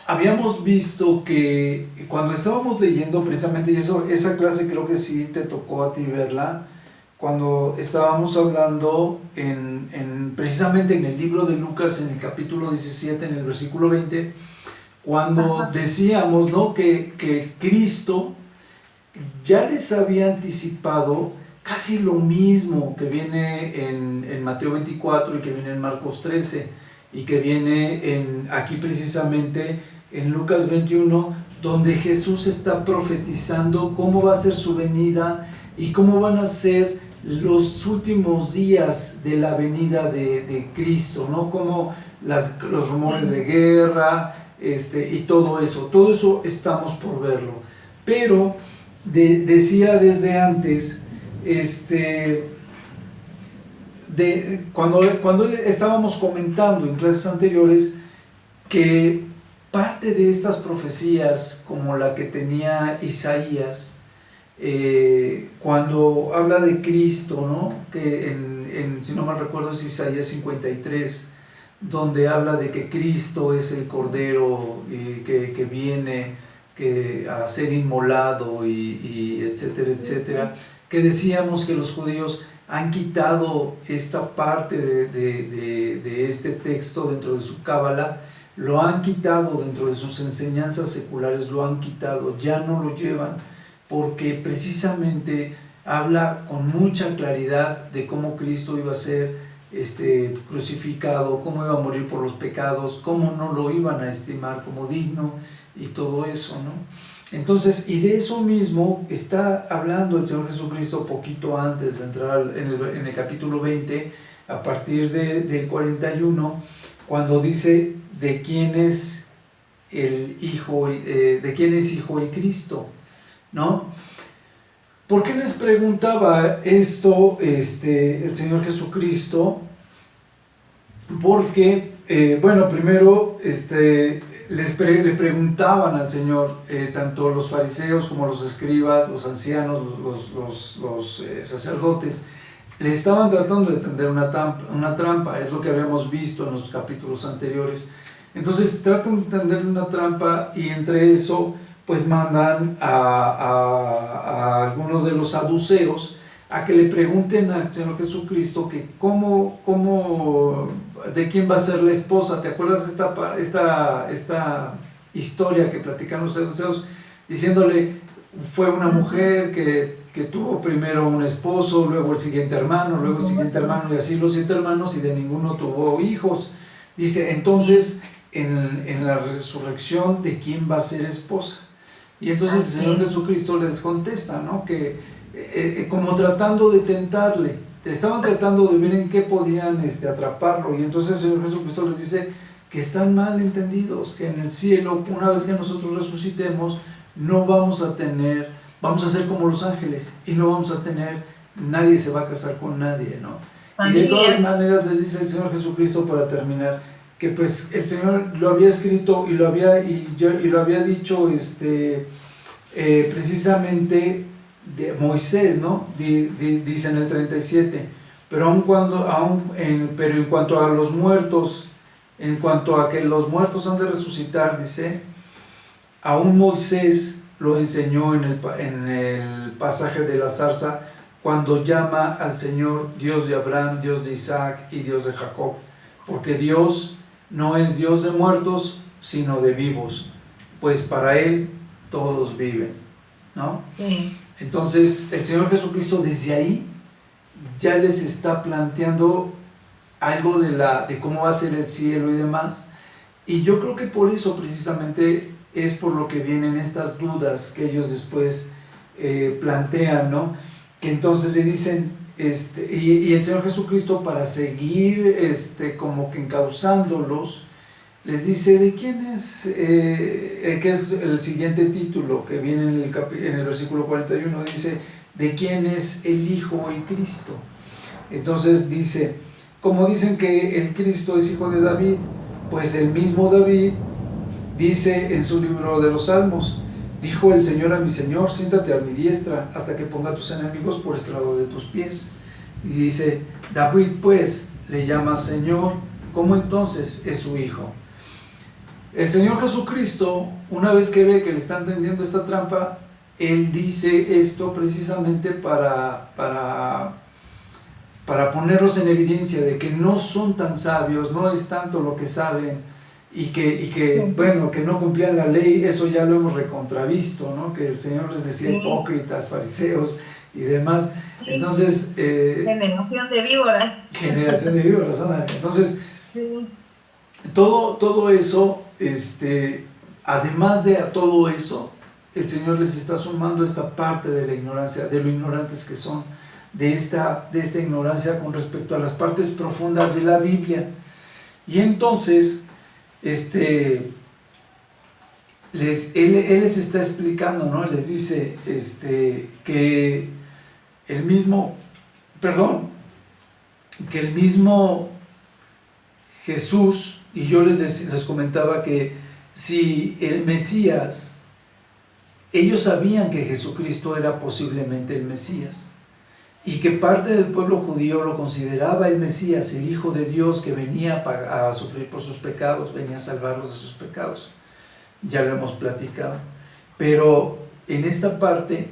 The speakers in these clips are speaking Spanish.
Habíamos visto que cuando estábamos leyendo precisamente, y esa clase creo que sí te tocó a ti verla, cuando estábamos hablando precisamente en el libro de Lucas, en el capítulo 17, en el versículo 20, cuando decíamos, ¿no?, que Cristo ya les había anticipado casi lo mismo que viene en Mateo 24 y que viene en Marcos 13 y que viene aquí precisamente en Lucas 21, donde Jesús está profetizando cómo va a ser su venida y cómo van a ser los últimos días de la venida de Cristo, ¿no? Como los rumores de guerra y todo eso estamos por verlo. Pero decía desde antes, cuando estábamos comentando en clases anteriores que parte de estas profecías, como la que tenía Isaías, cuando habla de Cristo, ¿no?, que si no mal recuerdo es Isaías 53, donde habla de que Cristo es el Cordero que viene a ser inmolado y etcétera, etcétera, que decíamos que los judíos han quitado esta parte de este texto dentro de su cábala, lo han quitado dentro de sus enseñanzas seculares, lo han quitado, ya no lo llevan, porque precisamente habla con mucha claridad de cómo Cristo iba a ser crucificado, cómo iba a morir por los pecados, cómo no lo iban a estimar como digno y todo eso, ¿no? Entonces, y de eso mismo está hablando el Señor Jesucristo poquito antes de entrar en el capítulo 20, a partir del 41, cuando dice de quién es hijo el Cristo, ¿no? ¿Por qué les preguntaba esto el Señor Jesucristo? Porque, bueno, primero le preguntaban al Señor, tanto los fariseos como los escribas, los ancianos, los sacerdotes, le estaban tratando de tender una trampa, es lo que habíamos visto en los capítulos anteriores. Entonces tratan de tender una trampa y entre eso pues mandan a algunos de los saduceos a que le pregunten al Señor Jesucristo que de quién va a ser la esposa. ¿Te acuerdas esta historia que platican los saduceos? Diciéndole, fue una mujer que tuvo primero un esposo, luego el siguiente hermano, luego el siguiente hermano y así los 7 hermanos y de ninguno tuvo hijos. Dice, entonces en la resurrección, ¿de quién va a ser esposa? Y entonces el Señor Jesucristo les contesta, ¿no?, que como tratando de tentarle, estaban tratando de ver en qué podían atraparlo, y entonces el Señor Jesucristo les dice que están mal entendidos, que en el cielo, una vez que nosotros resucitemos, no vamos a ser como los ángeles, y no vamos a tener, nadie se va a casar con nadie, ¿no? Y de todas maneras les dice el Señor Jesucristo, para terminar, que pues el Señor lo había escrito y lo había dicho precisamente de Moisés, ¿no? Dice en el 37, pero en cuanto a los muertos, en cuanto a que los muertos han de resucitar, dice, aún Moisés lo enseñó en el pasaje de la zarza, cuando llama al Señor Dios de Abraham, Dios de Isaac y Dios de Jacob, porque Dios no es Dios de muertos, sino de vivos, pues para Él todos viven, ¿no? Sí. Entonces, el Señor Jesucristo desde ahí ya les está planteando algo de cómo va a ser el cielo y demás, y yo creo que por eso precisamente es por lo que vienen estas dudas que ellos después plantean, ¿no? Que entonces le dicen, y el Señor Jesucristo, para seguir como que encauzándolos, les dice, ¿de quién es? Que es el siguiente título que viene en el versículo 41, dice, ¿de quién es el Hijo, el Cristo? Entonces dice, como dicen que el Cristo es hijo de David, pues el mismo David dice en su libro de los Salmos, dijo el Señor a mi Señor, siéntate a mi diestra hasta que ponga a tus enemigos por estrado de tus pies. Y dice, David pues le llama Señor, ¿cómo entonces es su hijo? El Señor Jesucristo, una vez que ve que le están tendiendo esta trampa, Él dice esto precisamente para ponerlos en evidencia de que no son tan sabios, no es tanto lo que saben, bueno, que no cumplían la ley. Eso ya lo hemos recontravisto, ¿no? Que el Señor les decía hipócritas, fariseos y demás. Entonces, generación de víboras. Generación de víboras, ándale. Entonces, todo eso, además de a todo eso, el Señor les está sumando esta parte de la ignorancia, de lo ignorantes que son, de esta ignorancia con respecto a las partes profundas de la Biblia. Y entonces, él les está explicando, ¿no? Les dice que el mismo Jesús, y yo les comentaba que si el Mesías, ellos sabían que Jesucristo era posiblemente el Mesías, y que parte del pueblo judío lo consideraba el Mesías, el Hijo de Dios que venía a sufrir por sus pecados, venía a salvarlos de sus pecados. Ya lo hemos platicado. Pero en esta parte,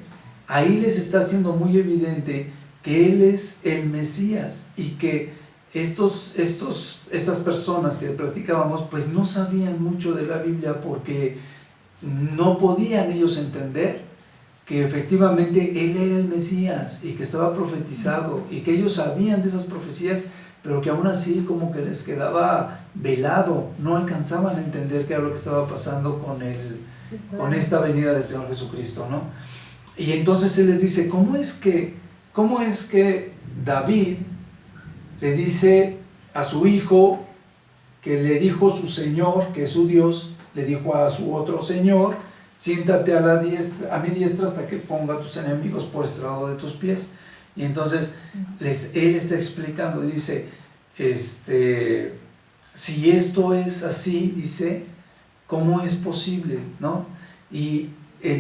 ahí les está haciendo muy evidente que Él es el Mesías y que estas personas que platicábamos, pues no sabían mucho de la Biblia porque no podían ellos entender que efectivamente Él era el Mesías y que estaba profetizado y que ellos sabían de esas profecías, pero que aún así como que les quedaba velado, no alcanzaban a entender qué era lo que estaba pasando con esta venida del Señor Jesucristo, ¿no? Y entonces Él les dice, ¿cómo es que David le dice a su hijo, que le dijo su Señor, que es su Dios, le dijo a su otro Señor, siéntate a mi diestra hasta que ponga a tus enemigos por estrado de tus pies? Y entonces Él está explicando y dice, si esto es así, dice, ¿cómo es posible? ¿No? Y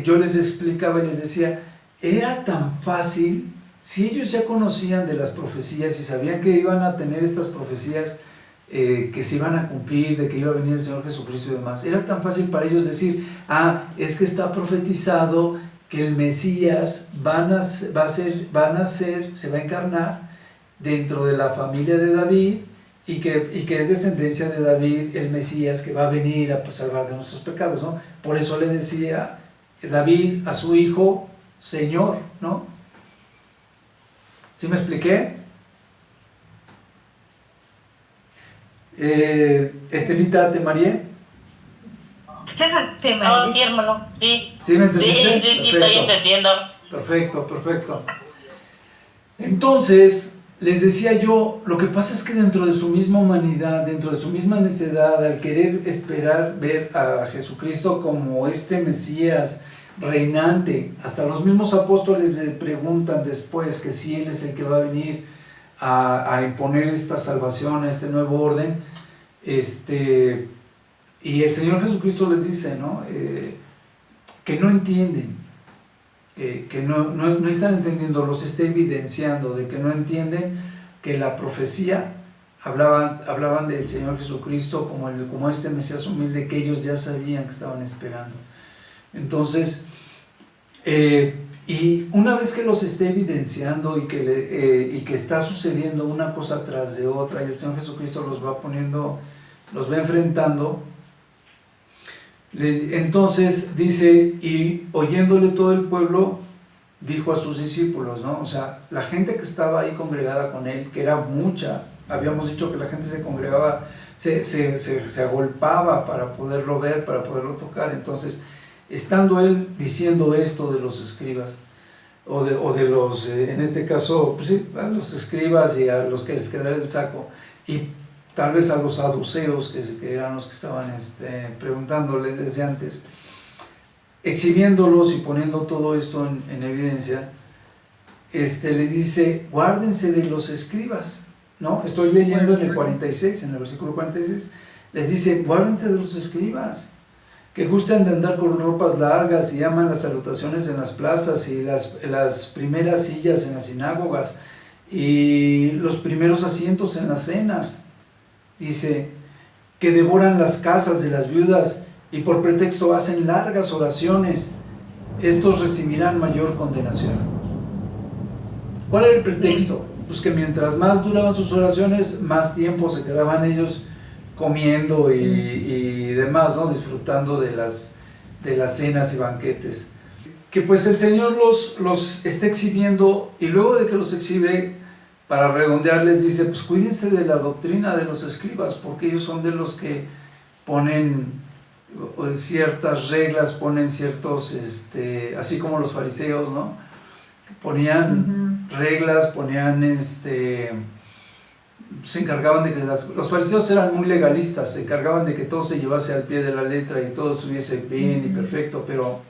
yo les explicaba y les decía, era tan fácil, si ellos ya conocían de las profecías y sabían que iban a tener estas profecías, que se iban a cumplir, de que iba a venir el Señor Jesucristo y demás, era tan fácil para ellos decir, es que está profetizado que el Mesías se va a encarnar dentro de la familia de David y que es descendencia de David el Mesías que va a venir a salvar de nuestros pecados, ¿no? Por eso le decía David a su hijo Señor, ¿no? ¿Sí me expliqué? Estelita, ¿te mareé? No, sí, hermano, sí. ¿Sí me entendiste? Sí, estoy entendiendo. Perfecto. Entonces, les decía yo, lo que pasa es que dentro de su misma humanidad, dentro de su misma necedad, al querer esperar ver a Jesucristo como este Mesías reinante, hasta los mismos apóstoles le preguntan después que si Él es el que va a venir a imponer esta salvación, este nuevo orden, y el Señor Jesucristo les dice, ¿no? Que no entienden, que no están entendiendo, los está evidenciando de que no entienden que la profecía hablaban del Señor Jesucristo como este Mesías humilde que ellos ya sabían que estaban esperando. Entonces, y una vez que los esté evidenciando y que está sucediendo una cosa tras de otra y el Señor Jesucristo los va enfrentando, entonces dice, y oyéndole todo el pueblo, dijo a sus discípulos, ¿no? O sea, la gente que estaba ahí congregada con Él, que era mucha, habíamos dicho que la gente se congregaba, se agolpaba para poderlo ver, para poderlo tocar. Entonces, estando Él diciendo esto de los escribas, o de los, en este caso, pues sí, a los escribas y a los que les quedaba el saco, y tal vez a los saduceos, que eran los que estaban preguntándole desde antes, exhibiéndolos y poniendo todo esto en evidencia, les dice, guárdense de los escribas, ¿no? Estoy leyendo en el 46, en el versículo 46, les dice, guárdense de los escribas, que gustan de andar con ropas largas y aman las salutaciones en las plazas y las primeras sillas en las sinagogas y los primeros asientos en las cenas. Dice, que devoran las casas de las viudas y por pretexto hacen largas oraciones, estos recibirán mayor condenación. ¿Cuál era el pretexto? Pues que mientras más duraban sus oraciones, más tiempo se quedaban ellos comiendo y demás, ¿no? Disfrutando de las cenas y banquetes. Que pues el Señor los está exhibiendo, y luego de que los exhibe, para redondear les dice, pues cuídense de la doctrina de los escribas, porque ellos son de los que ponen ciertas reglas, ponen ciertos, así como los fariseos, ¿no? Ponían reglas, se encargaban de que los fariseos eran muy legalistas, se encargaban de que todo se llevase al pie de la letra y todo estuviese bien y perfecto, pero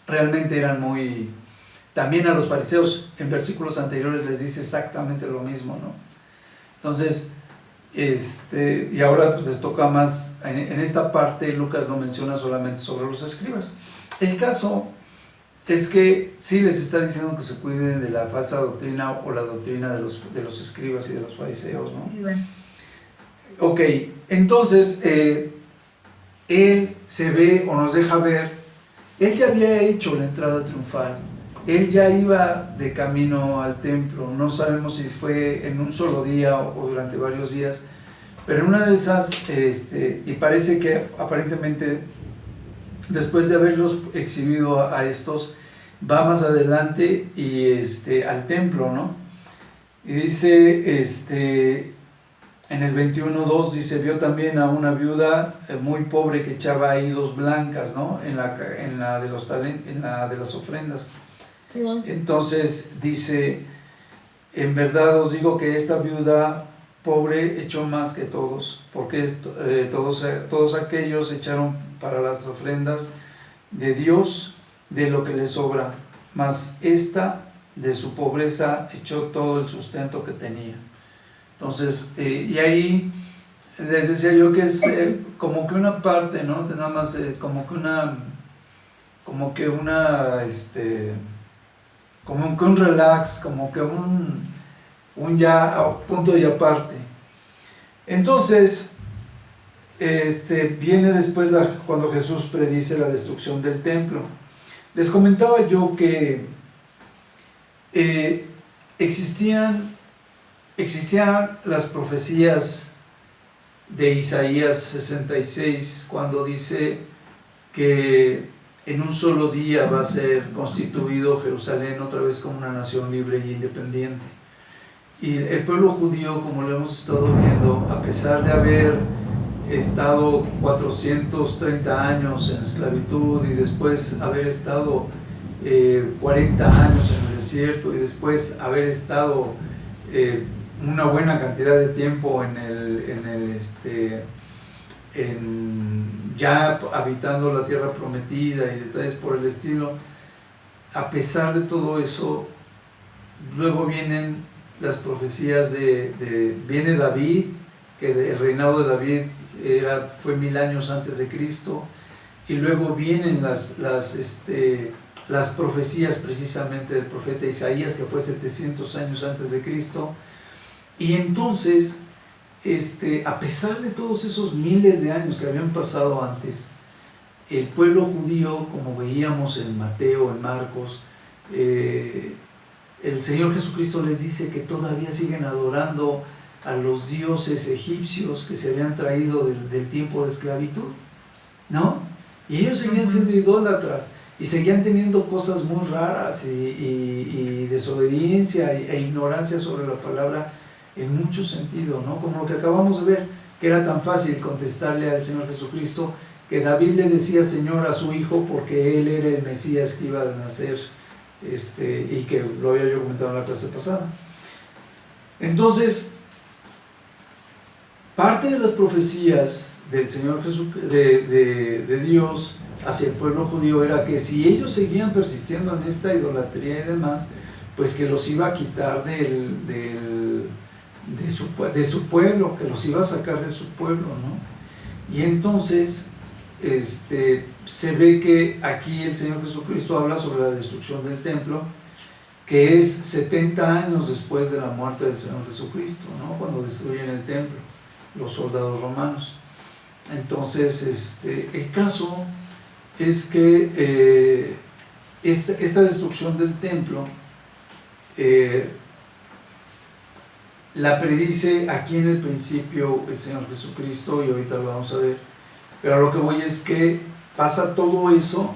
realmente eran muy... También a los fariseos en versículos anteriores les dice exactamente lo mismo, ¿no? Entonces, y ahora pues les toca más, en esta parte Lucas no menciona solamente sobre los escribas. El caso es que sí les está diciendo que se cuiden de la falsa doctrina o la doctrina de los escribas y de los fariseos, ¿no? Bueno. Ok, entonces él se ve o nos deja ver, él ya había hecho la entrada triunfal, él ya iba de camino al templo, no sabemos si fue en un solo día o durante varios días, pero en una de esas, y parece que aparentemente después de haberlos exhibido a estos, va más adelante y al templo, ¿no? Y dice, en el 21:2 dice, vio también a una viuda muy pobre que echaba ahí 2 blancas, ¿no? En la de las ofrendas. Entonces dice, en verdad os digo que esta viuda pobre echó más que todos, porque todos aquellos echaron para las ofrendas de Dios de lo que les sobra, mas esta de su pobreza echó todo el sustento que tenía. Entonces, y ahí les decía yo que es como que una parte, ¿no? Nada más como que un relax, como que un ya punto y aparte. Entonces, viene después cuando Jesús predice la destrucción del templo. Les comentaba yo que existían las profecías de Isaías 66, cuando dice que en un solo día va a ser constituido Jerusalén otra vez como una nación libre y independiente. Y el pueblo judío, como lo hemos estado viendo, a pesar de haber estado 430 años en esclavitud y después haber estado 40 años en el desierto y después haber estado una buena cantidad de tiempo ya habitando la tierra prometida y detalles por el estilo, a pesar de todo eso, luego vienen las profecías viene David, que el reinado de David fue 1000 años antes de Cristo, y luego vienen las profecías precisamente del profeta Isaías, que fue 700 años antes de Cristo, y entonces, a pesar de todos esos miles de años que habían pasado antes, el pueblo judío, como veíamos en Mateo, en Marcos, el Señor Jesucristo les dice que todavía siguen adorando a los dioses egipcios que se habían traído del tiempo de esclavitud, ¿no? Y ellos seguían siendo idólatras y seguían teniendo cosas muy raras y desobediencia e ignorancia sobre la palabra en mucho sentido, ¿no? Como lo que acabamos de ver, que era tan fácil contestarle al Señor Jesucristo, que David le decía Señor a su hijo porque él era el Mesías que iba a nacer, y que lo había yo comentado en la clase pasada. Entonces, parte de las profecías del Señor Jesús, de Dios hacia el pueblo judío, era que si ellos seguían persistiendo en esta idolatría y demás, pues que los iba a quitar de su pueblo, que los iba a sacar de su pueblo, ¿no? Y entonces se ve que aquí el Señor Jesucristo habla sobre la destrucción del templo, que es 70 años después de la muerte del Señor Jesucristo, ¿no? Cuando destruyen el templo los soldados romanos. Entonces, el caso es que esta destrucción del templo la predice aquí en el principio el Señor Jesucristo, y ahorita lo vamos a ver, pero a lo que voy es que pasa todo eso,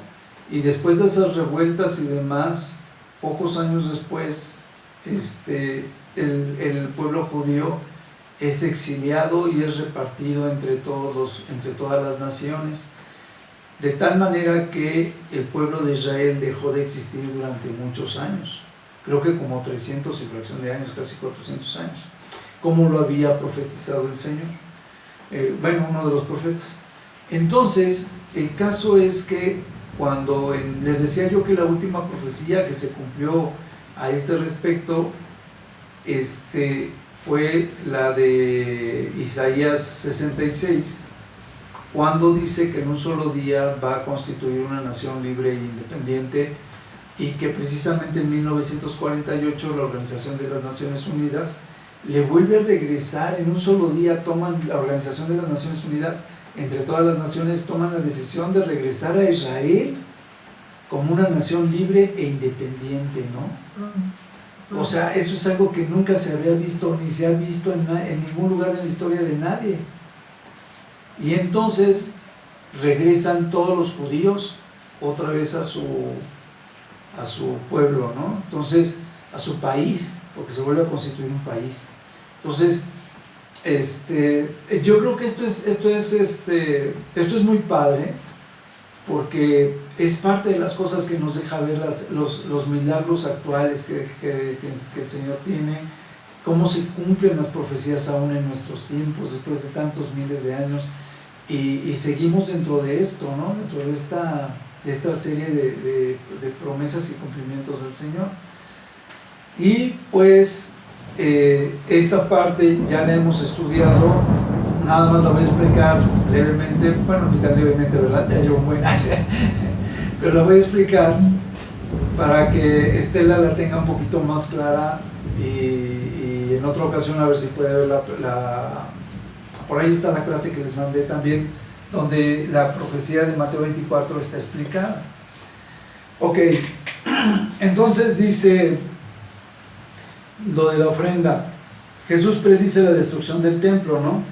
y después de esas revueltas y demás, pocos años después, el pueblo judío es exiliado y es repartido entre todas las naciones, de tal manera que el pueblo de Israel dejó de existir durante muchos años, creo que como 300 y fracción de años, casi 400 años, como lo había profetizado el Señor, uno de los profetas. Entonces, el caso es que cuando les decía yo que la última profecía que se cumplió a este respecto, fue la de Isaías 66, cuando dice que en un solo día va a constituir una nación libre e independiente, y que precisamente en 1948 la Organización de las Naciones Unidas le vuelve a regresar, en un solo día toman la Organización de las Naciones Unidas, entre todas las naciones, toman la decisión de regresar a Israel como una nación libre e independiente, ¿no? O sea, eso es algo que nunca se había visto, ni se ha visto en ningún lugar de la historia de nadie. Y entonces regresan todos los judíos otra vez a su pueblo, ¿no? Entonces, a su país, porque se vuelve a constituir un país. Entonces, yo creo que esto es muy padre, porque es parte de las cosas que nos deja ver los milagros actuales que el Señor tiene, cómo se cumplen las profecías aún en nuestros tiempos, después de tantos miles de años, y seguimos dentro de esto, ¿no? Dentro de esta serie de promesas y cumplimientos del Señor. Y pues esta parte ya la hemos estudiado, nada más la voy a explicar levemente, bueno, ni tan levemente, ¿verdad? Ya llevo un buen pero la voy a explicar para que Estela la tenga un poquito más clara, y en otra ocasión a ver si puede ver por ahí está la clase que les mandé también, donde la profecía de Mateo 24 está explicada. Ok, entonces dice lo de la ofrenda. Jesús predice la destrucción del templo, ¿no?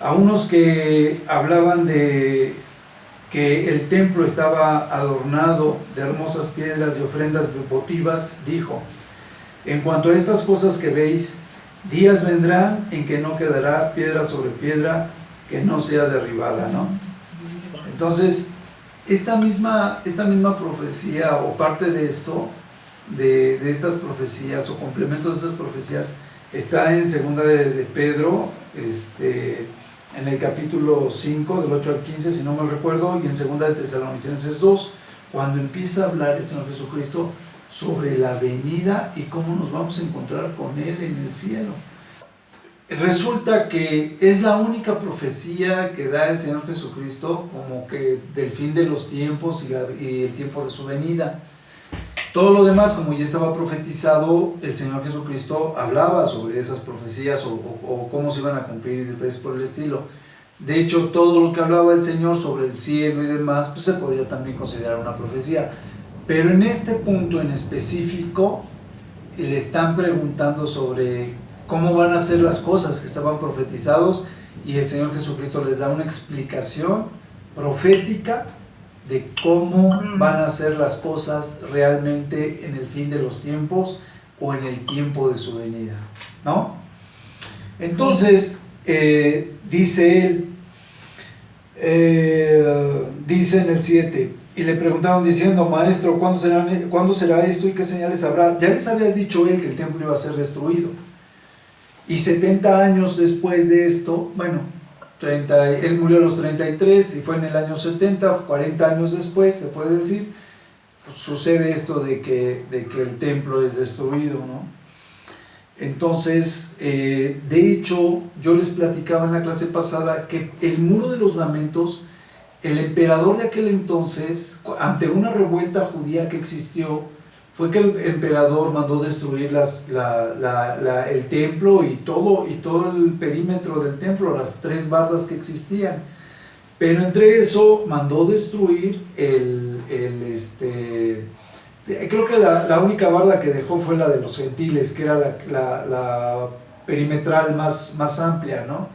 A unos que hablaban de que el templo estaba adornado de hermosas piedras y ofrendas votivas, dijo: en cuanto a estas cosas que veis, días vendrán en que no quedará piedra sobre piedra que no sea derribada, ¿no? Entonces, esta misma profecía, o parte de esto, de estas profecías, o complementos de estas profecías, está en segunda de Pedro, en el capítulo 5, del 8 al 15, si no mal recuerdo, y en segunda de Tesalonicenses 2, cuando empieza a hablar el Señor Jesucristo sobre la venida y cómo nos vamos a encontrar con Él en el cielo. Resulta que es la única profecía que da el Señor Jesucristo como que del fin de los tiempos y el tiempo de su venida. Todo lo demás, como ya estaba profetizado, el Señor Jesucristo hablaba sobre esas profecías o cómo se iban a cumplir y detalles por el estilo. De hecho, todo lo que hablaba el Señor sobre el cielo y demás, pues se podría también considerar una profecía. Pero en este punto en específico, le están preguntando sobre cómo van a ser las cosas que estaban profetizados, y el Señor Jesucristo les da una explicación profética de cómo van a ser las cosas realmente en el fin de los tiempos o en el tiempo de su venida, ¿no? Entonces, dice él, dice en el 7, y le preguntaron diciendo: maestro, ¿cuándo será esto y qué señales habrá? Ya les había dicho él que el templo iba a ser destruido. Y 70 años después de esto, él murió a los 33 y fue en el año 70, 40 años después, se puede decir, sucede esto de que el templo es destruido, ¿no? Entonces, de hecho, yo les platicaba en la clase pasada que el Muro de los Lamentos, el emperador de aquel entonces, ante una revuelta judía que existió, fue que el emperador mandó destruir el templo y todo el perímetro del templo, las 3 bardas que existían. Pero entre eso mandó destruir creo que la única barda que dejó fue la de los gentiles, que era la perimetral más amplia, ¿no?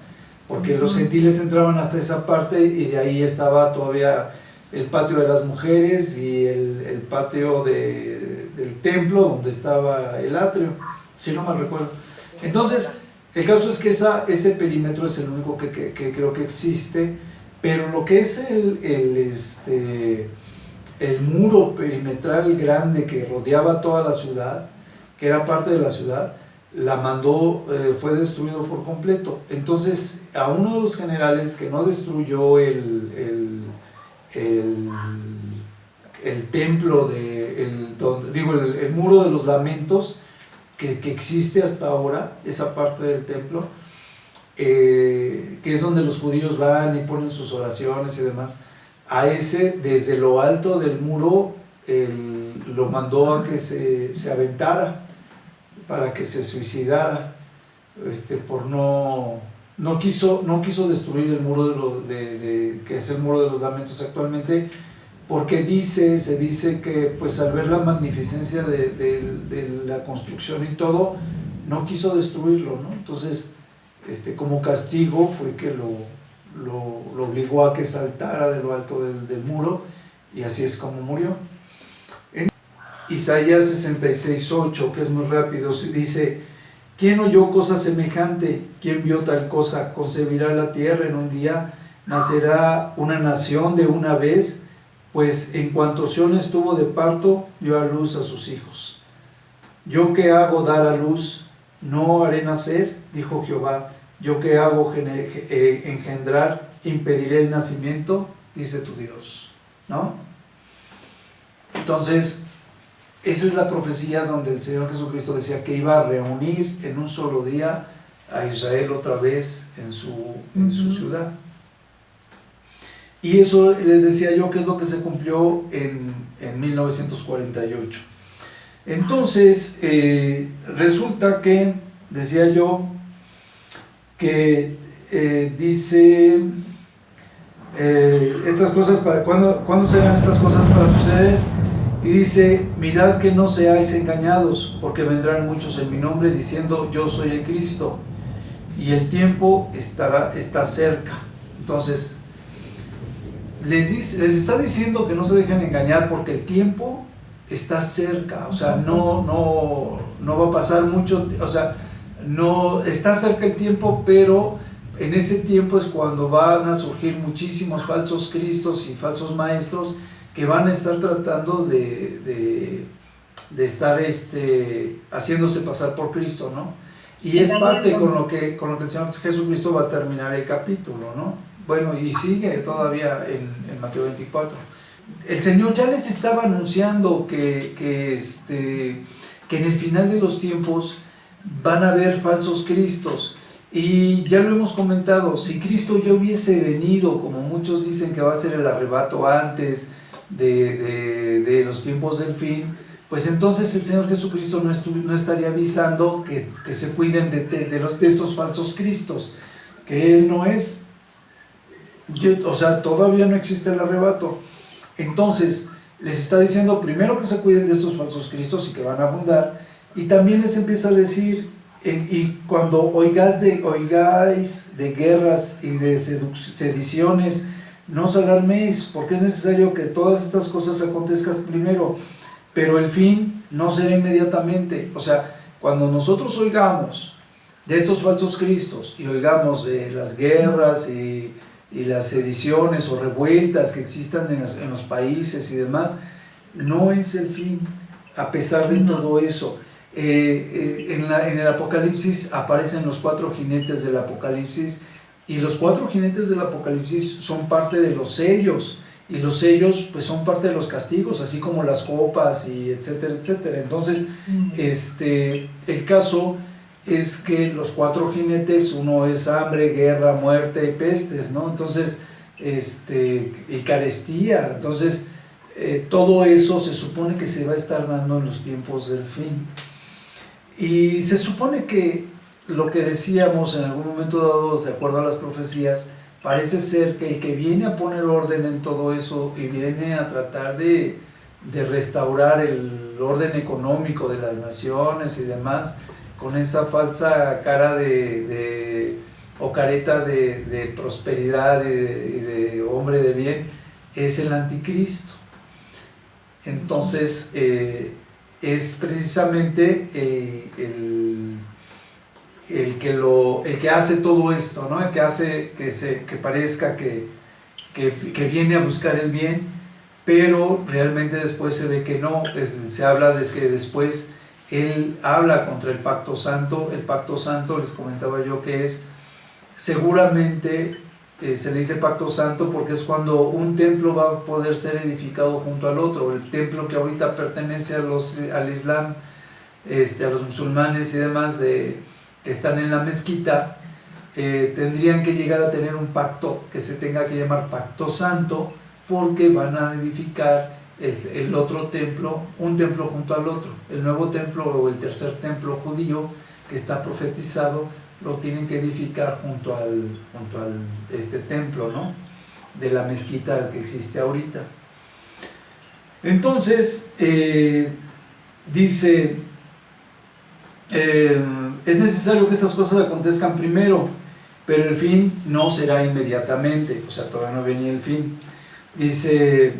Porque los gentiles entraban hasta esa parte y de ahí estaba todavía el patio de las mujeres y el patio del templo donde estaba el atrio, si no mal recuerdo. Entonces, el caso es que ese perímetro es el único que creo que existe, pero lo que es el muro perimetral grande que rodeaba toda la ciudad, que era parte de la ciudad, fue destruido por completo. Entonces, a uno de los generales que no destruyó el templo, el muro de los lamentos, que existe hasta ahora, esa parte del templo, que es donde los judíos van y ponen sus oraciones y demás, a ese, desde lo alto del muro, lo mandó a que se aventara, para que se suicidara, por no quiso destruir el muro que es el muro de los lamentos actualmente, porque se dice que pues al ver la magnificencia de la construcción y todo, no quiso destruirlo, ¿no? Entonces, como castigo fue que lo obligó a que saltara de lo alto del muro, y así es como murió. Isaías 66:8, que es muy rápido, dice: ¿quién oyó cosa semejante? ¿Quién vio tal cosa? Concebirá la tierra en un día, nacerá una nación de una vez, pues en cuanto Sión estuvo de parto, dio a luz a sus hijos. Yo que hago dar a luz, no haré nacer, dijo Jehová. Yo que hago engendrar, impediré el nacimiento, dice tu Dios, ¿no? Entonces, esa es la profecía donde el Señor Jesucristo decía que iba a reunir en un solo día a Israel otra vez en su ciudad. Y eso les decía yo que es lo que se cumplió en 1948. Entonces, resulta que, decía yo, que dice estas cosas, ¿cuándo serán estas cosas para suceder? Y dice: mirad que no seáis engañados, porque vendrán muchos en mi nombre diciendo yo soy el Cristo, y el tiempo está cerca. Entonces, les está diciendo que no se dejen engañar porque el tiempo está cerca, o sea, no va a pasar mucho, o sea, no está cerca el tiempo, pero en ese tiempo es cuando van a surgir muchísimos falsos cristos y falsos maestros que van a estar tratando de estar haciéndose pasar por Cristo, ¿no? Y es parte con lo que el Señor Jesucristo va a terminar el capítulo, ¿no? Bueno, y sigue todavía en Mateo 24. El Señor ya les estaba anunciando que en el final de los tiempos van a haber falsos cristos. Y ya lo hemos comentado, si Cristo ya hubiese venido, como muchos dicen que va a ser el arrebato antes de los tiempos del fin, pues entonces el Señor Jesucristo no estaría avisando que se cuiden de estos falsos cristos, que Él no es. O sea, todavía no existe el arrebato. Entonces les está diciendo primero que se cuiden de estos falsos cristos y que van a abundar, y también les empieza a decir: y cuando oigáis de guerras y de sediciones, no os alarméis, porque es necesario que todas estas cosas acontezcan primero, pero el fin no será inmediatamente. O sea, cuando nosotros oigamos de estos falsos cristos y oigamos de las guerras y las sediciones o revueltas que existan en los países y demás, no es el fin, a pesar de todo eso. En el Apocalipsis aparecen los 4 jinetes del Apocalipsis, y los 4 jinetes del Apocalipsis son parte de los sellos, y los sellos pues son parte de los castigos, así como las copas y etcétera, etcétera. Entonces, el caso es que los 4 jinetes, uno es hambre, guerra, muerte y pestes, ¿no? Entonces, y carestía. Entonces, todo eso se supone que se va a estar dando en los tiempos del fin. Y se supone que lo que decíamos en algún momento dado, de acuerdo a las profecías, parece ser que el que viene a poner orden en todo eso y viene a tratar de restaurar el orden económico de las naciones y demás, con esa falsa cara o careta de prosperidad y de hombre de bien, es el anticristo. Entonces es precisamente el que hace todo esto, ¿no? El que hace que parezca que viene a buscar el bien, pero realmente después se ve que no. Se habla de que después él habla contra el pacto santo. El pacto santo, les comentaba yo, que es seguramente, se le dice pacto santo porque es cuando un templo va a poder ser edificado junto al otro. El templo que ahorita pertenece al Islam, a los musulmanes y demás que están en la mezquita, tendrían que llegar a tener un pacto que se tenga que llamar pacto santo, porque van a edificar el otro templo, un templo junto al otro. El nuevo templo o el tercer templo judío que está profetizado lo tienen que edificar junto al este templo, ¿no?, de la mezquita que existe ahorita. Entonces dice, es necesario que estas cosas acontezcan primero, pero el fin no será inmediatamente, o sea, todavía no venía el fin. Dice,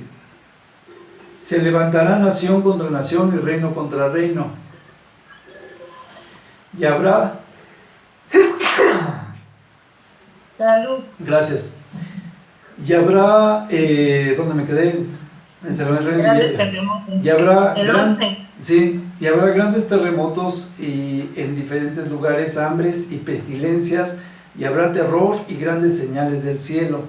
se levantará nación contra nación y reino contra reino, y habrá Salud. gracias, y habrá ¿dónde me quedé? Grandes terremotos. Y habrá El 11. sí, y habrá grandes terremotos y en diferentes lugares, hambres y pestilencias, y habrá terror y grandes señales del cielo.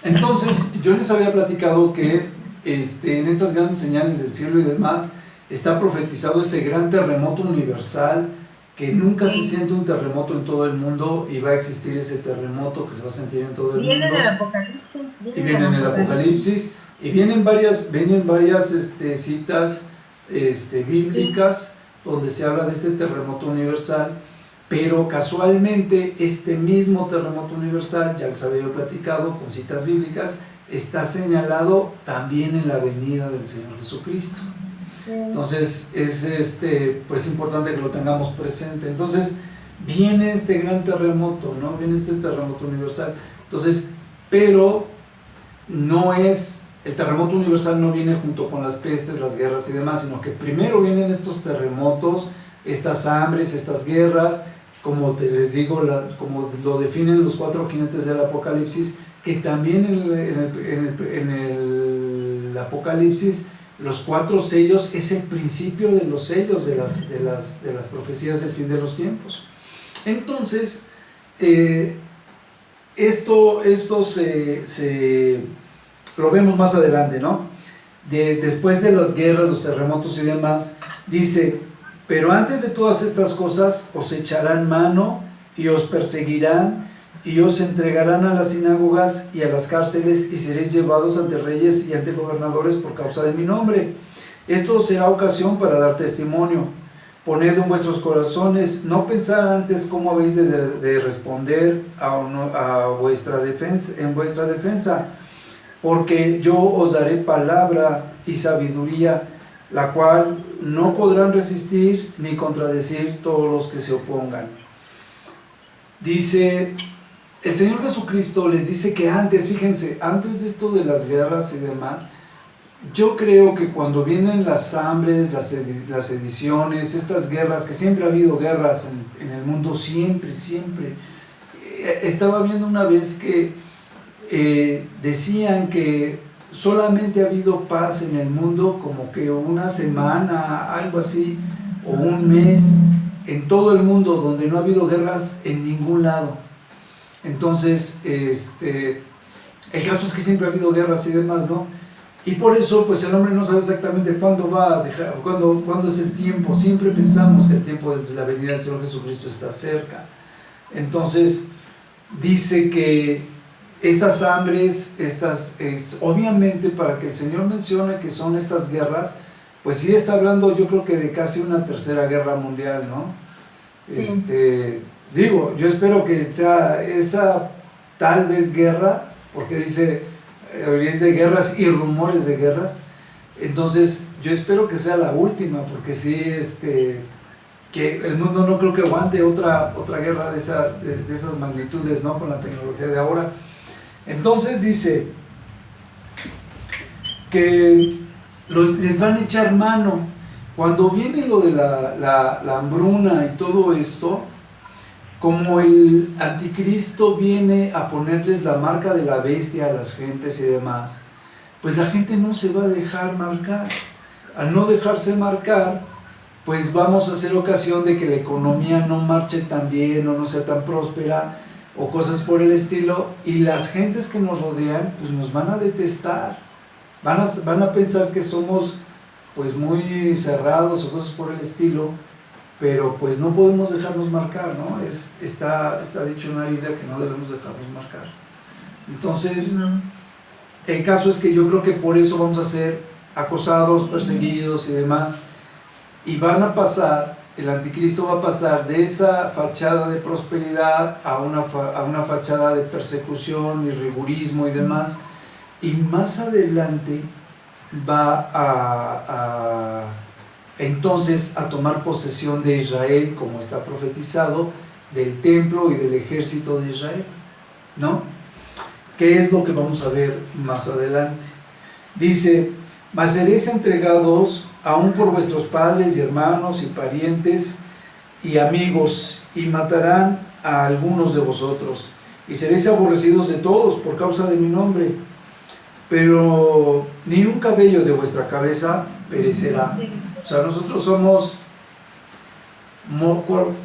Entonces, yo les había platicado que en estas grandes señales del cielo y demás está profetizado ese gran terremoto universal, que nunca se siente un terremoto en todo el mundo, y va a existir ese terremoto que se va a sentir en todo el Viene mundo. en el Apocalipsis. Y viene en el Apocalipsis, y vienen varias citas bíblicas donde se habla de este terremoto universal, pero casualmente este mismo terremoto universal, ya les había platicado con citas bíblicas, está señalado también en la venida del Señor Jesucristo. Entonces es pues importante que lo tengamos presente. Entonces viene este gran terremoto, ¿no? Viene este terremoto universal. Entonces, pero no es, el terremoto universal no viene junto con las pestes, las guerras y demás, sino que primero vienen estos terremotos, estas hambres, estas guerras, como les digo, como lo definen los 4 jinetes del Apocalipsis, que también en el Apocalipsis los 4 sellos es el principio de los sellos de las profecías del fin de los tiempos. Entonces, esto lo vemos más adelante, ¿no? Después de las guerras, los terremotos y demás, dice: pero antes de todas estas cosas os echarán mano y os perseguirán y os entregarán a las sinagogas y a las cárceles, y seréis llevados ante reyes y ante gobernadores por causa de mi nombre. Esto será ocasión para dar testimonio. Poned en vuestros corazones, no pensar antes cómo habéis de responder a vuestra defensa, en vuestra defensa, porque yo os daré palabra y sabiduría, la cual no podrán resistir ni contradecir todos los que se opongan. Dice, el Señor Jesucristo les dice que antes, fíjense, antes de esto de las guerras y demás, yo creo que cuando vienen las hambres, las sediciones, estas guerras, que siempre ha habido guerras en el mundo, siempre, estaba viendo una vez que decían que solamente ha habido paz en el mundo como que una semana, algo así, o un mes, en todo el mundo, donde no ha habido guerras en ningún lado. Entonces, el caso es que siempre ha habido guerras y demás, ¿no? Y por eso, pues el hombre no sabe exactamente cuándo va a dejar, cuándo es el tiempo. Siempre pensamos que el tiempo de la venida del Señor Jesucristo está cerca. Entonces, dice que estas hambres, obviamente, para que el Señor mencione que son estas guerras, pues sí está hablando, yo creo que de casi una tercera guerra mundial, ¿no? Digo, yo espero que sea esa tal vez guerra, porque dice, es de guerras y rumores de guerras. Entonces yo espero que sea la última, porque sí, que el mundo no creo que aguante otra guerra de esas magnitudes, ¿no? Con la tecnología de ahora. Entonces dice que les van a echar mano. Cuando viene lo de la hambruna y todo esto, como el anticristo viene a ponerles la marca de la bestia a las gentes y demás, pues la gente no se va a dejar marcar. Al no dejarse marcar, pues vamos a hacer ocasión de que la economía no marche tan bien o no sea tan próspera o cosas por el estilo, y las gentes que nos rodean pues nos van a detestar, van a pensar que somos pues muy cerrados o cosas por el estilo, pero pues no podemos dejarnos marcar, ¿no? Está dicho en la Biblia que no debemos dejarnos marcar. Entonces, el caso es que yo creo que por eso vamos a ser acosados, perseguidos y demás, y van a pasar, el anticristo va a pasar de esa fachada de prosperidad a una fachada de persecución y rigorismo y demás, y más adelante va entonces a tomar posesión de Israel, como está profetizado, del templo y del ejército de Israel, ¿no? ¿Qué es lo que vamos a ver más adelante? Dice, mas seréis entregados aún por vuestros padres y hermanos y parientes y amigos, y matarán a algunos de vosotros, y seréis aborrecidos de todos por causa de mi nombre, pero ni un cabello de vuestra cabeza perecerá. O sea, nosotros somos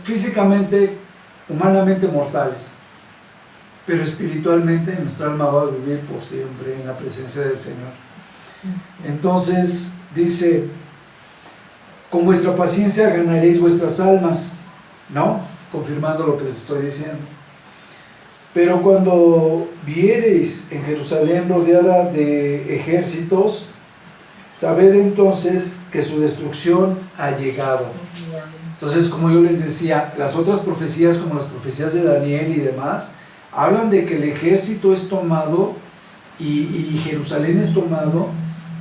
físicamente, humanamente mortales, pero espiritualmente nuestra alma va a vivir por siempre en la presencia del Señor. Entonces dice, con vuestra paciencia ganaréis vuestras almas, ¿no? Confirmando lo que les estoy diciendo. Pero cuando viereis en Jerusalén rodeada de ejércitos, sabed entonces que su destrucción ha llegado. Entonces, como yo les decía, las otras profecías, como las profecías de Daniel y demás, hablan de que el ejército es tomado y Jerusalén es tomado,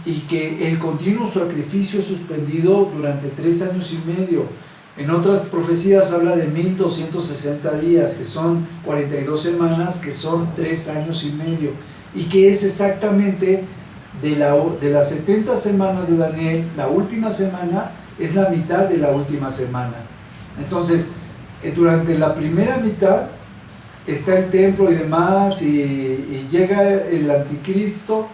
y que el continuo sacrificio es suspendido durante 3 años y medio. En otras profecías habla de 1260 días, que son 42 semanas, que son 3 años y medio, y que es exactamente de las 70 semanas de Daniel, la última semana es la mitad de la última semana. Entonces, durante la primera mitad está el templo y demás, y llega el anticristo,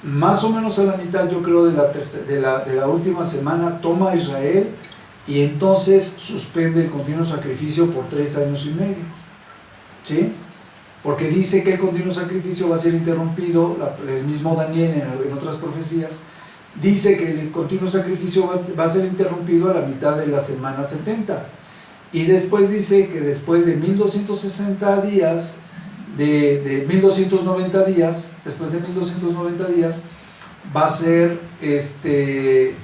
más o menos a la mitad, yo creo, de la última semana, toma a Israel, y entonces suspende el continuo sacrificio por 3 años y medio, ¿sí? Porque dice que el continuo sacrificio va a ser interrumpido, el mismo Daniel en otras profecías, dice que el continuo sacrificio va a ser interrumpido a la mitad de la semana 70, y después dice que después de 1260 días, de 1290 días, después de 1290 días, va a ser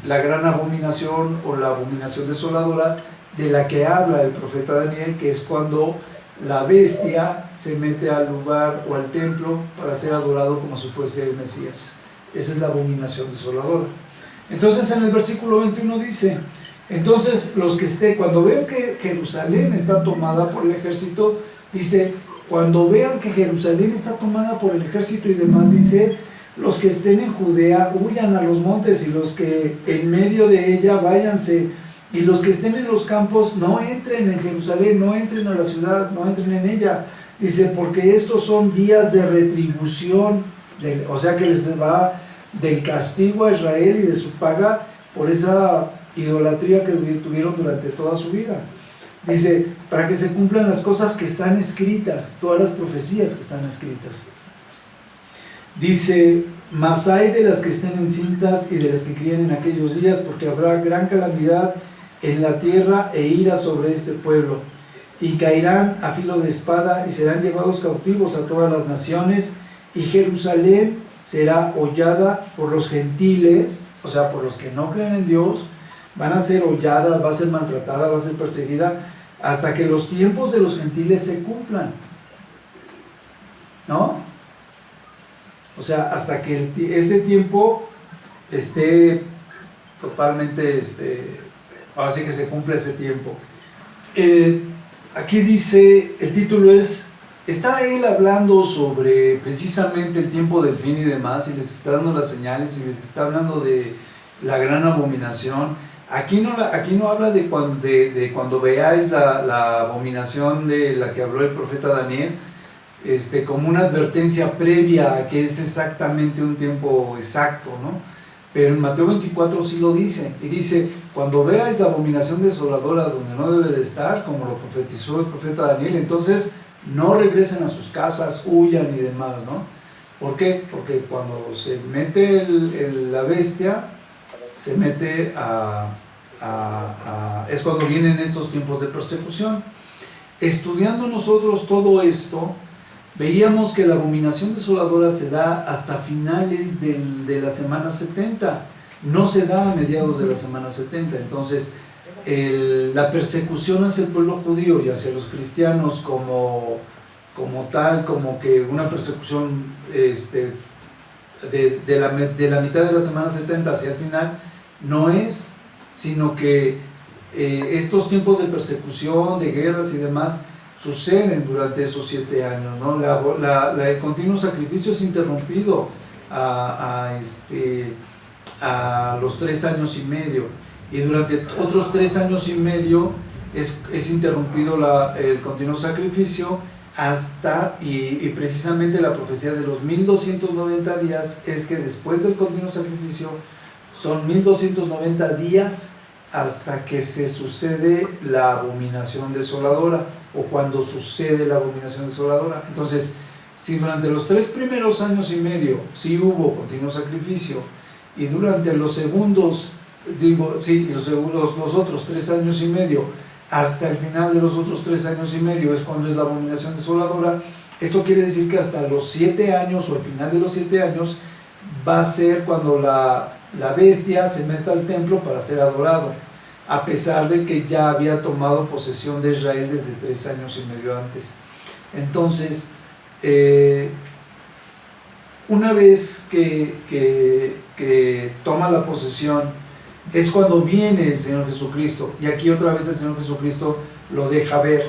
la gran abominación o la abominación desoladora de la que habla el profeta Daniel, que es cuando la bestia se mete al lugar o al templo para ser adorado como si fuese el Mesías. Esa es la abominación desoladora. Entonces en el versículo 21 dice, entonces cuando vean que Jerusalén está tomada por el ejército, dice, cuando vean que Jerusalén está tomada por el ejército y demás, dice, los que estén en Judea huyan a los montes, y los que en medio de ella váyanse, y los que estén en los campos no entren en Jerusalén, no entren a la ciudad, no entren en ella. Dice, porque estos son días de retribución, o sea que les va del castigo a Israel y de su paga por esa idolatría que tuvieron durante toda su vida. Dice, para que se cumplan las cosas que están escritas, todas las profecías que están escritas. Dice, mas hay de las que estén encintas y de las que críen en aquellos días, porque habrá gran calamidad en la tierra e ira sobre este pueblo, y caerán a filo de espada y serán llevados cautivos a todas las naciones, y Jerusalén será hollada por los gentiles, o sea, por los que no creen en Dios, van a ser holladas, va a ser maltratada, va a ser perseguida, hasta que los tiempos de los gentiles se cumplan. ¿no? O sea, hasta que ese tiempo esté totalmente, ahora sí que se cumple ese tiempo. Aquí dice, el título está él hablando sobre precisamente el tiempo del fin y demás, y les está dando las señales, y les está hablando de la gran abominación. Aquí no habla de cuando veáis la abominación de la que habló el profeta Daniel, como una advertencia previa a que es exactamente un tiempo exacto, ¿no? Pero en Mateo 24 sí lo dice, y dice, cuando veáis la abominación desoladora donde no debe de estar, como lo profetizó el profeta Daniel, entonces no regresen a sus casas, huyan y demás, ¿no? ¿Por qué? Porque cuando se mete la bestia, se mete es cuando vienen estos tiempos de persecución. Estudiando nosotros todo esto, veíamos que la abominación desoladora se da hasta finales de la semana 70, no se da a mediados de la semana 70. Entonces, la persecución hacia el pueblo judío y hacia los cristianos como tal, como que una persecución de la mitad de la semana 70 hacia el final, no es, sino que estos tiempos de persecución, de guerras y demás, suceden durante esos 7 años, ¿no? El continuo sacrificio es interrumpido a los 3 años y medio, y durante otros 3 años y medio es interrumpido el continuo sacrificio hasta, y precisamente la profecía de los 1290 días es que después del continuo sacrificio son 1290 días hasta que se sucede la abominación desoladora, o cuando sucede la abominación desoladora. Entonces, si durante los 3 primeros años y medio sí hubo continuo sacrificio, y durante los segundos, los otros 3 años y medio, hasta el final de los otros 3 años y medio es cuando es la abominación desoladora, esto quiere decir que hasta los 7 años, o el final de los 7 años, va a ser cuando la bestia se meta al templo para ser adorado, a pesar de que ya había tomado posesión de Israel desde 3 años y medio antes. Entonces, una vez que toma la posesión, es cuando viene el Señor Jesucristo, y aquí otra vez el Señor Jesucristo lo deja ver,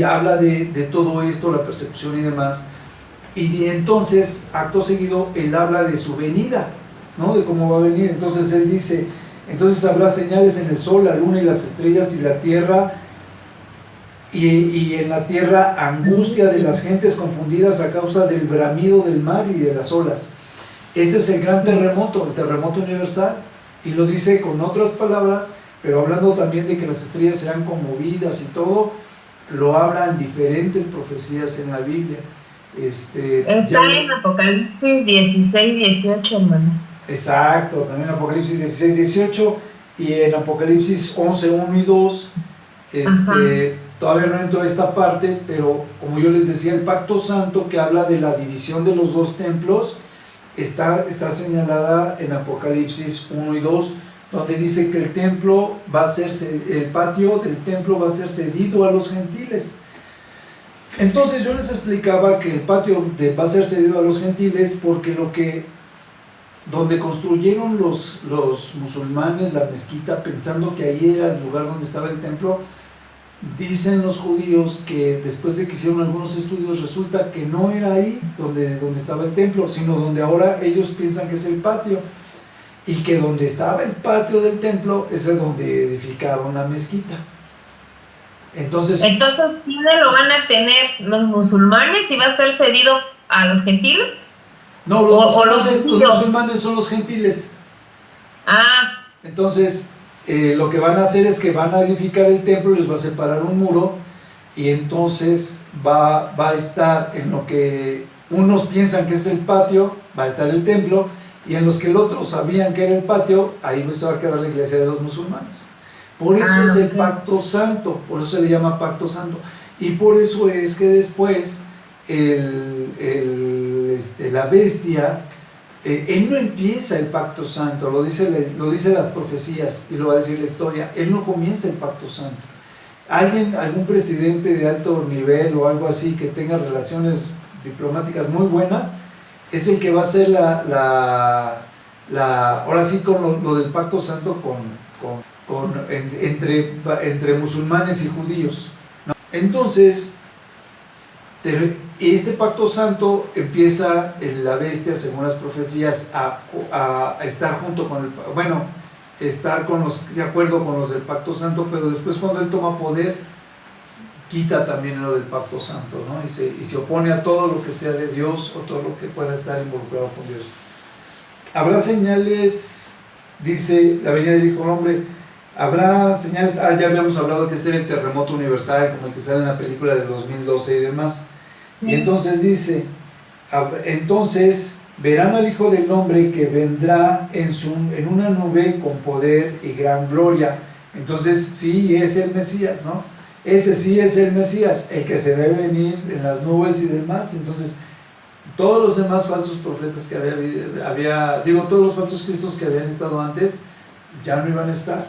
habla de todo esto, la persecución y demás, y entonces, acto seguido, él habla de su venida, ¿no? De cómo va a venir. Entonces él dice, entonces habrá señales en el sol, la luna y las estrellas y la tierra, y en la tierra angustia de las gentes confundidas a causa del bramido del mar y de las olas. Este es el gran terremoto, el terremoto universal, y lo dice con otras palabras, pero hablando también de que las estrellas serán conmovidas y todo, lo habla en diferentes profecías en la Biblia. Está en Apocalipsis 16, 18, hermano. Exacto, también en Apocalipsis 16, 18, y en Apocalipsis 11, 1 y 2, todavía no entro a esta parte, pero como yo les decía, el pacto santo que habla de la división de los 2 templos, está señalada en Apocalipsis 1 y 2, donde dice que el patio del templo va a ser cedido a los gentiles. Entonces yo les explicaba que el patio va a ser cedido a los gentiles porque donde construyeron los musulmanes la mezquita, pensando que ahí era el lugar donde estaba el templo, dicen los judíos que después de que hicieron algunos estudios, resulta que no era ahí donde estaba el templo, sino donde ahora ellos piensan que es el patio, y que donde estaba el patio del templo es donde edificaron la mezquita. Entonces, ¿quiénes lo van a tener? ¿Los musulmanes y va a ser cedido a los gentiles? No, los musulmanes son los gentiles. Entonces, lo que van a hacer es que van a edificar el templo, les va a separar un muro, y entonces va a estar en lo que unos piensan que es el patio, va a estar el templo, y en los que el otro sabían que era el patio, ahí se va a quedar la iglesia de los musulmanes. Por eso es el pacto santo, por eso se le llama pacto santo, y por eso es que después la bestia, él no empieza el pacto santo, lo dice las profecías y lo va a decir la historia, él no comienza el pacto santo. Algún presidente de alto nivel o algo así que tenga relaciones diplomáticas muy buenas, es el que va a ser ahora sí con lo del pacto santo entre musulmanes y judíos, ¿no? Entonces, este pacto santo empieza en la bestia, según las profecías, a estar junto con estar de acuerdo con los del pacto santo, pero después cuando él toma poder, quita también lo del pacto santo, ¿no? Y se opone a todo lo que sea de Dios o todo lo que pueda estar involucrado con Dios. Habrá señales, dice la venida del Hijo del Hombre, habrá señales, ya habíamos hablado que este era el terremoto universal, como el que sale en la película de 2012 y demás. Sí. Y entonces dice, entonces verán al Hijo del Hombre que vendrá en una nube con poder y gran gloria. Entonces sí es el Mesías, ¿no? Ese sí es el Mesías, el que se ve venir en las nubes y demás. Entonces todos los demás falsos profetas que todos los falsos cristos que habían estado antes, ya no iban a estar.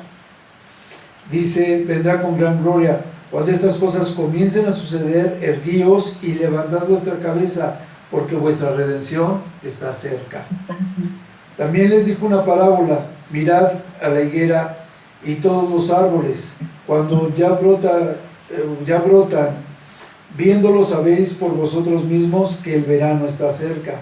Dice, vendrá con gran gloria. Cuando estas cosas comiencen a suceder, erguíos y levantad vuestra cabeza, porque vuestra redención está cerca. También les dijo una parábola, mirad a la higuera y todos los árboles, cuando ya brotan, viéndolos sabéis por vosotros mismos que el verano está cerca.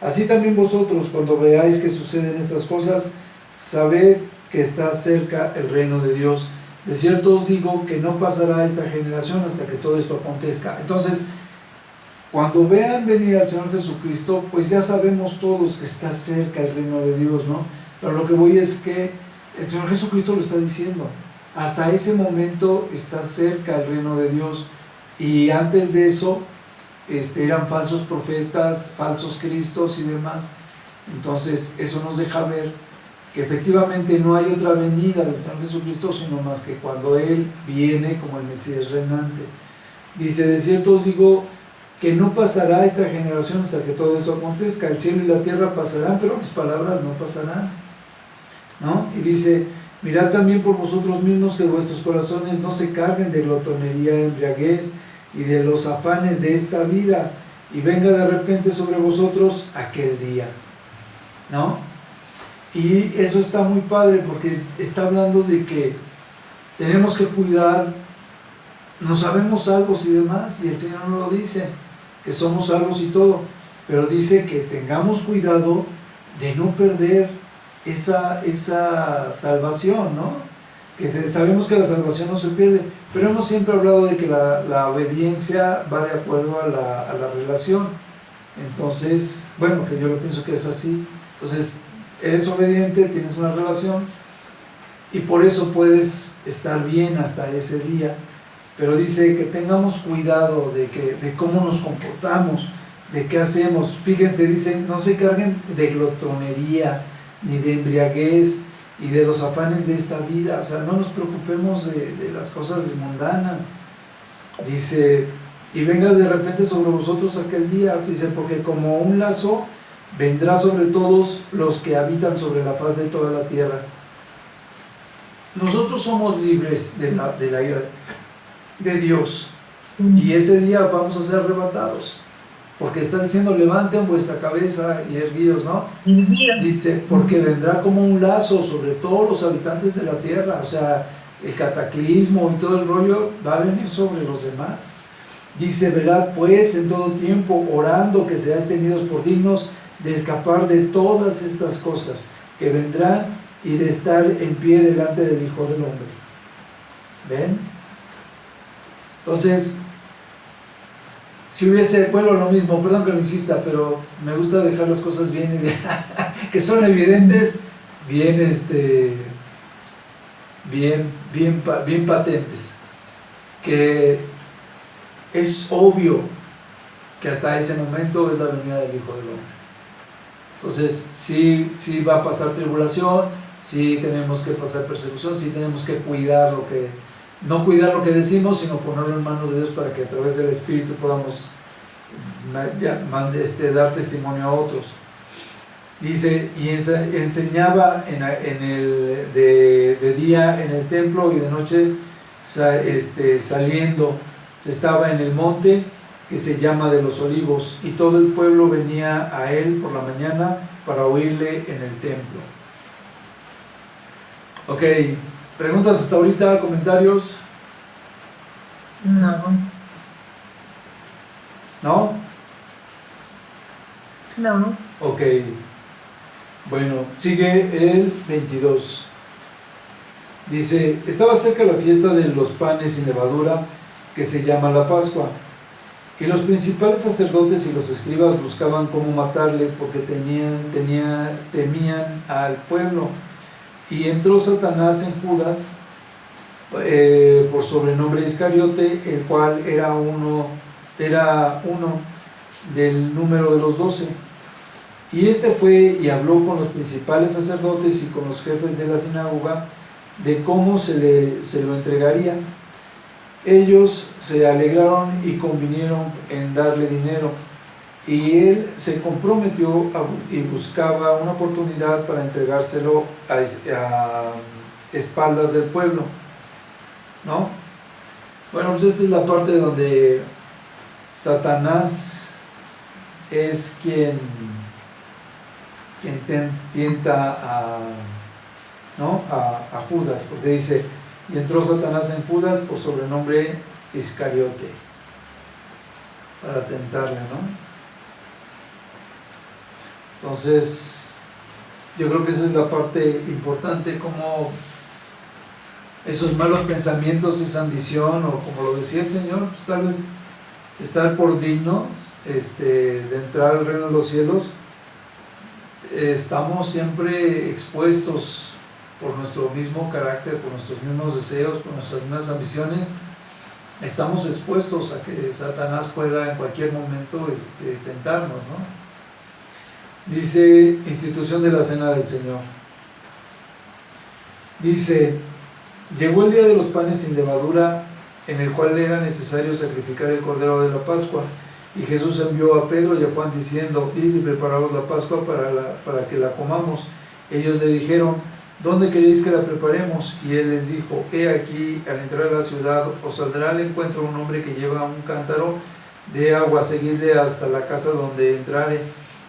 Así también vosotros, cuando veáis que suceden estas cosas, sabed que está cerca el reino de Dios. De cierto os digo que no pasará esta generación hasta que todo esto acontezca. Entonces, cuando vean venir al Señor Jesucristo, pues ya sabemos todos que está cerca el reino de Dios, ¿no? Pero lo que voy es que el Señor Jesucristo lo está diciendo. Hasta ese momento está cerca el reino de Dios. Y antes de eso, eran falsos profetas, falsos cristos y demás. Entonces, eso nos deja ver que efectivamente no hay otra venida del Señor Jesucristo, sino más que cuando Él viene como el Mesías reinante. Dice, de cierto os digo que no pasará esta generación hasta que todo esto acontezca. El cielo y la tierra pasarán, pero mis palabras no pasarán, ¿no? Y dice, mirad también por vosotros mismos que vuestros corazones no se carguen de glotonería, embriaguez y de los afanes de esta vida, y venga de repente sobre vosotros aquel día, ¿no? Y eso está muy padre porque está hablando de que tenemos que cuidar, no sabemos salvos y demás, y el Señor nos lo dice, que somos salvos y todo, pero dice que tengamos cuidado de no perder esa salvación, ¿no? Que sabemos que la salvación no se pierde, pero hemos siempre hablado de que la obediencia va de acuerdo a la relación. Entonces, bueno, que yo lo pienso que es así. Entonces, eres obediente, tienes una relación y por eso puedes estar bien hasta ese día. Pero dice que tengamos cuidado de cómo nos comportamos, de qué hacemos. Fíjense, dice, no se carguen de glotonería, ni de embriaguez, y de los afanes de esta vida. O sea, no nos preocupemos de las cosas mundanas. Dice, y venga de repente sobre vosotros aquel día, dice, porque como un lazo vendrá sobre todos los que habitan sobre la faz de toda la tierra. Nosotros somos libres de la ira de Dios, y ese día vamos a ser arrebatados, porque está diciendo, levanten vuestra cabeza y erguíos, ¿no? Dice, porque vendrá como un lazo sobre todos los habitantes de la tierra. O sea, el cataclismo y todo el rollo va a venir sobre los demás. Dice, velad pues en todo tiempo, orando que seáis tenidos por dignos de escapar de todas estas cosas que vendrán y de estar en pie delante del Hijo del Hombre. ¿Ven? Entonces, si hubiese, bueno, lo mismo, perdón que lo insista, pero me gusta dejar las cosas bien, que son evidentes, bien patentes, que es obvio que hasta ese momento es la venida del Hijo del Hombre. Entonces, sí va a pasar tribulación, sí tenemos que pasar persecución, sí tenemos que cuidar no cuidar lo que decimos, sino ponerlo en manos de Dios para que a través del Espíritu podamos dar testimonio a otros. Dice, y enseñaba de día en el templo y de noche saliendo. Se estaba en el monte que se llama de los Olivos, y todo el pueblo venía a él por la mañana para oírle en el templo. Ok, ¿preguntas hasta ahorita? ¿Comentarios? No. ¿No? No. Ok, bueno, sigue el 22. Dice, estaba cerca la fiesta de los panes sin levadura, que se llama la Pascua, y los principales sacerdotes y los escribas buscaban cómo matarle, porque temían al pueblo. Y entró Satanás en Judas, por sobrenombre Iscariote, el cual era uno del número de los 12. Y este fue y habló con los principales sacerdotes y con los jefes de la sinagoga de cómo se lo entregaría. Ellos se alegraron y convinieron en darle dinero, y él se comprometió y buscaba una oportunidad para entregárselo a espaldas del pueblo, ¿no? Bueno, pues esta es la parte donde Satanás es quien tienta a Judas, porque dice, y entró Satanás en Judas por sobrenombre Iscariote, para tentarle, ¿no? Entonces, yo creo que esa es la parte importante, como esos malos pensamientos, esa ambición, o como lo decía el Señor, pues tal vez estar por dignos de entrar al reino de los cielos, estamos siempre expuestos por nuestro mismo carácter, por nuestros mismos deseos, por nuestras mismas ambiciones. Estamos expuestos a que Satanás pueda en cualquier momento tentarnos, ¿no? Dice, institución de la cena del Señor. Dice, llegó el día de los panes sin levadura, en el cual era necesario sacrificar el cordero de la Pascua. Y Jesús envió a Pedro y a Juan diciendo, id y preparaos la Pascua para que la comamos. Ellos le dijeron, ¿dónde queréis que la preparemos? Y él les dijo, he aquí, al entrar a la ciudad, os saldrá al encuentro un hombre que lleva un cántaro de agua, seguidle hasta la casa donde entrare,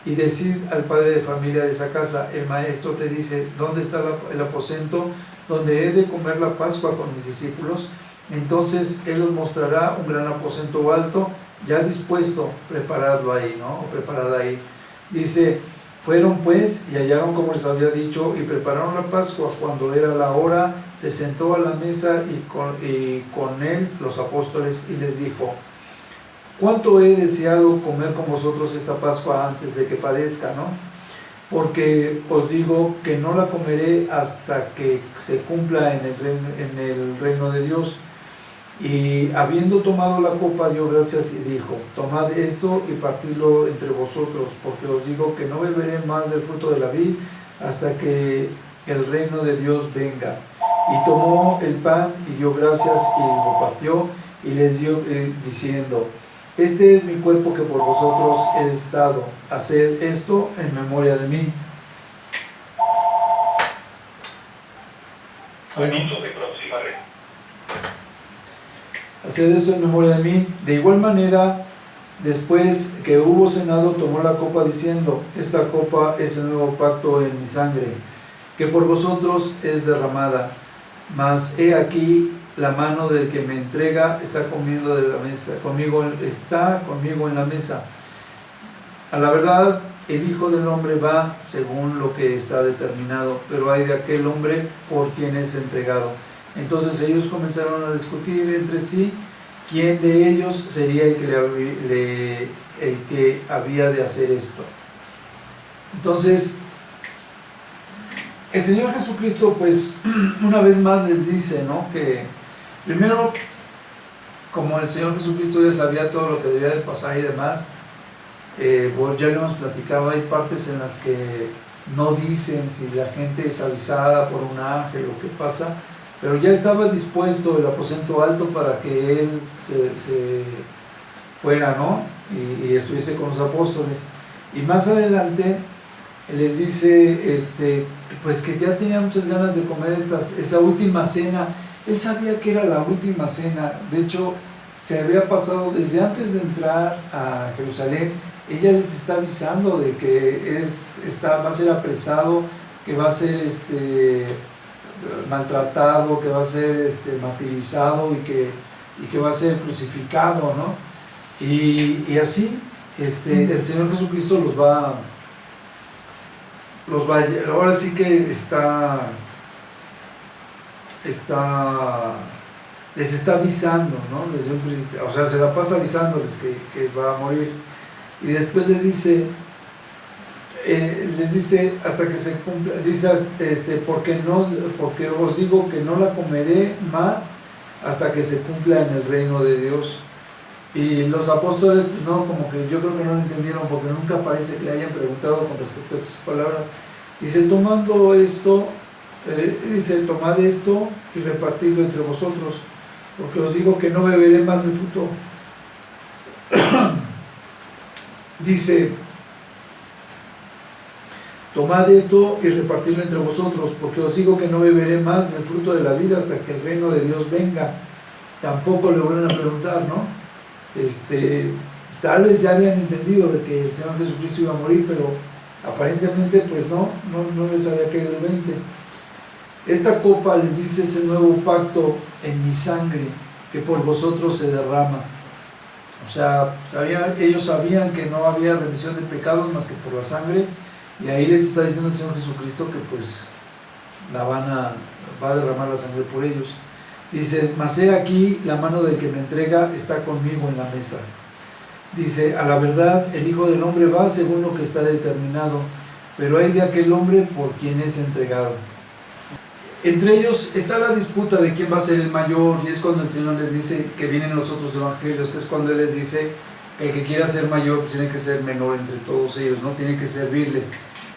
y decid al padre de familia de esa casa, el maestro te dice, ¿dónde está el aposento donde he de comer la Pascua con mis discípulos? Entonces él os mostrará un gran aposento alto, ya dispuesto, preparadlo ahí, ¿no? O preparada ahí. Dice, fueron pues y hallaron como les había dicho, y prepararon la Pascua. Cuando era la hora, se sentó a la mesa y con él los apóstoles, y les dijo, cuánto he deseado comer con vosotros esta Pascua antes de que padezca, ¿no? Porque os digo que no la comeré hasta que se cumpla en el reino de Dios. Y habiendo tomado la copa, dio gracias y dijo, tomad esto y partidlo entre vosotros, porque os digo que no beberé más del fruto de la vid hasta que el reino de Dios venga. Y tomó el pan y dio gracias y lo partió y les dio diciendo, este es mi cuerpo que por vosotros es dado, haced esto en memoria de mí. Bueno, haced esto en memoria de mí. De igual manera, después que hubo cenado, tomó la copa diciendo, esta copa es el nuevo pacto en mi sangre, que por vosotros es derramada. Mas he aquí, la mano del que me entrega está comiendo de la mesa, está conmigo en la mesa. A la verdad, el Hijo del Hombre va según lo que está determinado, pero hay de aquel hombre por quien es entregado. Entonces ellos comenzaron a discutir entre sí quién de ellos sería el que había de hacer esto. Entonces, el Señor Jesucristo, pues, una vez más les dice, ¿no? Que primero, como el Señor Jesucristo ya sabía todo lo que debía de pasar y demás, ya le hemos platicado, hay partes en las que no dicen si la gente es avisada por un ángel o qué pasa, pero ya estaba dispuesto el aposento alto para que él se fuera, ¿no? Y estuviese con los apóstoles. Y más adelante les dice pues que ya tenía muchas ganas de comer esa última cena. Él sabía que era la última cena. De hecho, se había pasado desde antes de entrar a Jerusalén. Ella les está avisando de que va a ser apresado, que va a ser maltratado, que va a ser martirizado y que va a ser crucificado, ¿no? Y así el Señor Jesucristo ahora sí que les está avisando, ¿no? O sea, se la pasa avisándoles que va a morir. Y después les dice hasta que se cumpla, dice porque os digo que no la comeré más hasta que se cumpla en el reino de Dios. Y los apóstoles, pues no, como que yo creo que no lo entendieron, porque nunca parece que le hayan preguntado con respecto a estas palabras. Dice, tomad esto y repartidlo entre vosotros, porque os digo que no beberé más del fruto. Dice, tomad esto y repartidlo entre vosotros, porque os digo que no beberé más del fruto de la vida hasta que el reino de Dios venga. Tampoco le vuelven a preguntar, ¿no? Tal vez ya habían entendido de que el Señor Jesucristo iba a morir, pero aparentemente pues no les había caído el 20. Esta copa, les dice, es el nuevo pacto en mi sangre, que por vosotros se derrama. O sea, ellos sabían que no había remisión de pecados más que por la sangre, y ahí les está diciendo el Señor Jesucristo que pues va a derramar la sangre por ellos. Dice, mas he aquí, la mano del que me entrega está conmigo en la mesa. Dice, a la verdad, el Hijo del Hombre va según lo que está determinado, pero hay de aquel hombre por quien es entregado. Entre ellos está la disputa de quién va a ser el mayor, y es cuando el Señor les dice que vienen los otros evangelios, que es cuando Él les dice que el que quiera ser mayor pues tiene que ser menor entre todos ellos, no tiene que servirles.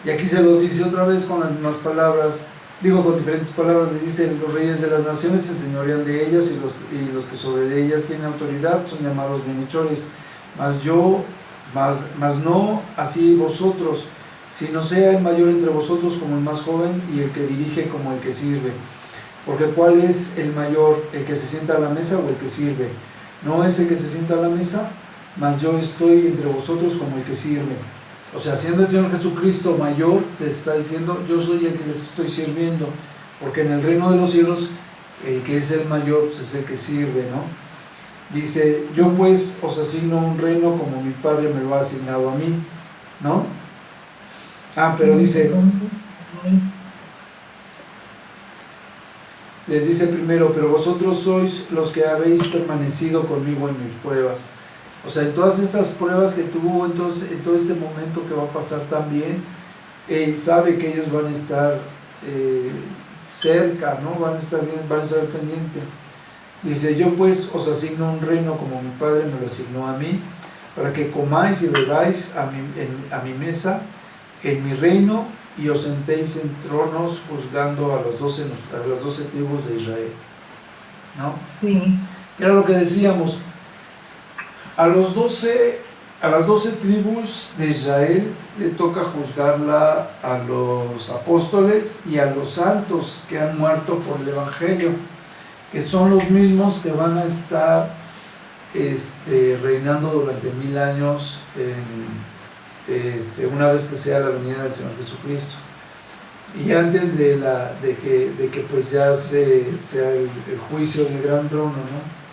Y aquí se los dice otra vez con las mismas palabras, con diferentes palabras, les dice, los reyes de las naciones se enseñorean de ellas, y los que sobre ellas tienen autoridad son llamados bienhechores, mas no así vosotros, sino sea el mayor entre vosotros como el más joven, y el que dirige como el que sirve. Porque ¿cuál es el mayor, el que se sienta a la mesa o el que sirve? No es el que se sienta a la mesa, mas yo estoy entre vosotros como el que sirve. O sea, siendo el Señor Jesucristo mayor, les está diciendo, yo soy el que les estoy sirviendo, porque en el reino de los cielos, el que es el mayor pues es el que sirve, ¿no? Dice, yo pues os asigno un reino como mi Padre me lo ha asignado a mí, ¿no? Pero dice, les dice primero, pero vosotros sois los que habéis permanecido conmigo en mis pruebas. O sea, en todas estas pruebas que tuvo, entonces, en todo este momento que va a pasar también, Él sabe que ellos van a estar cerca, ¿no? Van a estar pendientes. Dice, yo pues os asigno un reino como mi Padre me lo asignó a mí, para que comáis y bebáis a mi mesa en mi reino, y os sentéis en tronos juzgando a las 12 tribus de Israel, ¿no? Sí. Era lo que decíamos. A las 12 tribus de Israel le toca juzgarla a los apóstoles y a los santos que han muerto por el Evangelio, que son los mismos que van a estar reinando durante 1000 años una vez que sea la venida del Señor Jesucristo. Y antes de que pues ya sea el juicio del gran trono, ¿no?